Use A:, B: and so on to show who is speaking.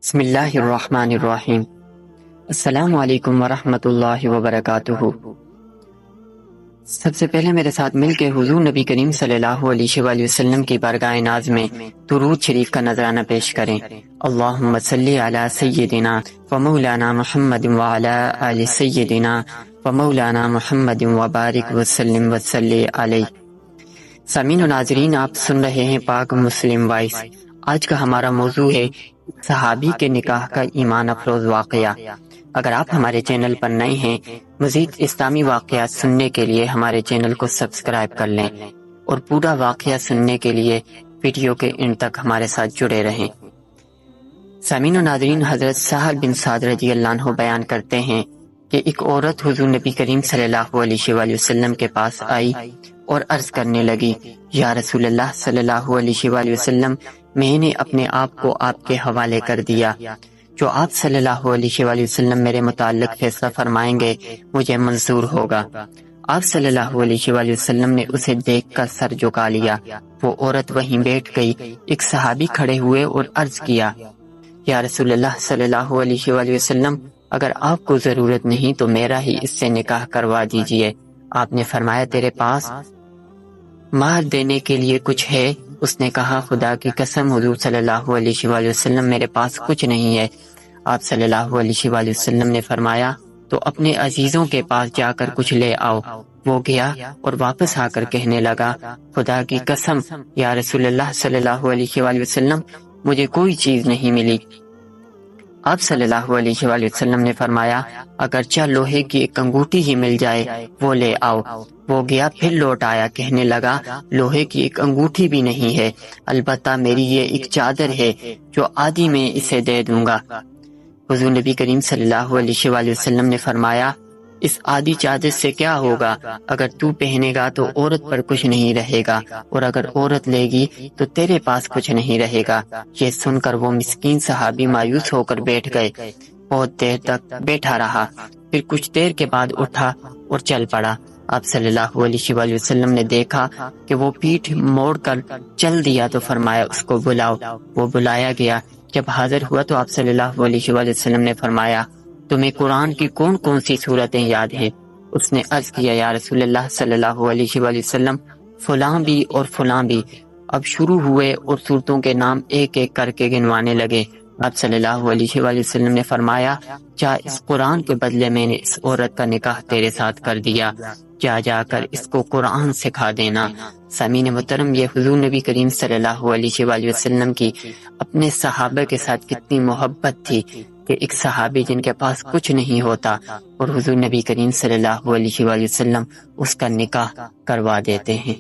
A: بسم اللہ الرحمن الرحیم۔ السلام علیکم ورحمۃ اللہ وبرکاتہ۔ سب سے پہلے میرے ساتھ مل کے حضور نبی کریم صلی اللہ علیہ وآلہ وسلم کی بارگاہ ناز میں درود شریف کا نذرانہ پیش کریں۔ اللہم صلی علی سیدنا و مولانا محمد وعلی آل سیدنا و مولانا محمد وبارک وسلم وصلی علیہ۔ سامعین و ناظرین، آپ سن رہے ہیں پاک مسلم وائس۔ آج کا ہمارا موضوع ہے صحابی کے نکاح کا ایمان افروز واقعہ۔ اگر آپ ہمارے چینل پر نئے ہیں، مزید اسلامی واقعات سننے کے لیے ہمارے چینل کو سبسکرائب کر لیں اور پورا واقعہ سننے کے لیے ویڈیو کے اینڈ تک ہمارے ساتھ جڑے رہیں۔ سامعین و ناظرین، حضرت سہل بن سعد رضی اللہ عنہ بیان کرتے ہیں کہ ایک عورت حضور نبی کریم صلی اللہ علیہ وآلہ وسلم کے پاس آئی اور عرض کرنے لگی، یا رسول اللہ صلی اللہ علیہ وآلہ وسلم، میں نے اپنے آپ کو آپ کے حوالے کر دیا، جو آپ صلی اللہ علیہ وآلہ وسلم میرے متعلق فیصلہ فرمائیں گے مجھے منظور ہوگا۔ آپ صلی اللہ علیہ وآلہ وسلم نے اسے دیکھ کر سر جھکا لیا۔ وہ عورت وہیں بیٹھ گئی۔ ایک صحابی کھڑے ہوئے اور عرض کیا، یا رسول اللہ صلی اللہ علیہ وآلہ وسلم، اگر آپ کو ضرورت نہیں تو میرا ہی اس سے نکاح کروا دیجئے۔ آپ نے فرمایا، تیرے پاس مہر دینے کے لیے کچھ ہے؟ اس نے کہا، خدا کی قسم حضور صلی اللہ علیہ وآلہ وسلم، میرے پاس کچھ نہیں ہے۔ آپ صلی اللہ علیہ وآلہ وسلم نے فرمایا، تو اپنے عزیزوں کے پاس جا کر کچھ لے آؤ۔ وہ گیا اور واپس آ کر کہنے لگا، خدا کی قسم یا رسول اللہ صلی اللہ علیہ وآلہ وسلم، مجھے کوئی چیز نہیں ملی۔ آپ صلی اللہ علیہ وآلہ وسلم نے فرمایا، اگرچہ لوہے کی ایک انگوٹھی ہی مل جائے وہ لے آؤ۔ وہ گیا، پھر لوٹ آیا، کہنے لگا، لوہے کی ایک انگوٹھی بھی نہیں ہے، البتہ میری یہ ایک چادر ہے جو آدھی میں اسے دے دوں گا۔ حضور نبی کریم صلی اللہ علیہ وآلہ وسلم نے فرمایا، اس آدھی چادر سے کیا ہوگا؟ اگر تو پہنے گا تو عورت پر کچھ نہیں رہے گا، اور اگر عورت لے گی تو تیرے پاس کچھ نہیں رہے گا۔ یہ سن کر وہ مسکین صحابی مایوس ہو کر بیٹھ گئے۔ بہت دیر تک بیٹھا رہا، پھر کچھ دیر کے بعد اٹھا اور چل پڑا۔ آپ صلی اللہ علیہ وآلہ وسلم نے دیکھا کہ وہ پیٹھ موڑ کر چل دیا تو فرمایا، اس کو بلاؤ۔ وہ بلایا گیا۔ جب حاضر ہوا تو آپ صلی اللہ علیہ وآلہ وسلم نے فرمایا، تمہیں قرآن کی کون کون سی صورتیں یاد ہیں؟ اس نے عرض کیا، یا رسول اللہ صلی اللہ علیہ وآلہ وسلم، فلاں بھی اور فلاں بھی۔ اب شروع ہوئے اور صورتوں کے نام ایک ایک کر کے گنوانے لگے۔ آپ صلی اللہ علیہ وآلہ وسلم نے فرمایا، جا اس قرآن کے بدلے میں نے اس عورت کا نکاح تیرے ساتھ کر دیا، جا کر اس کو قرآن سکھا دینا۔ سامعین محترم، یہ حضور نبی کریم صلی اللہ علیہ وآلہ وسلم کی اپنے صحابہ کے ساتھ کتنی محبت تھی کہ ایک صحابی جن کے پاس کچھ نہیں ہوتا اور حضور نبی کریم صلی اللہ علیہ وآلہ وسلم اس کا نکاح کروا دیتے ہیں۔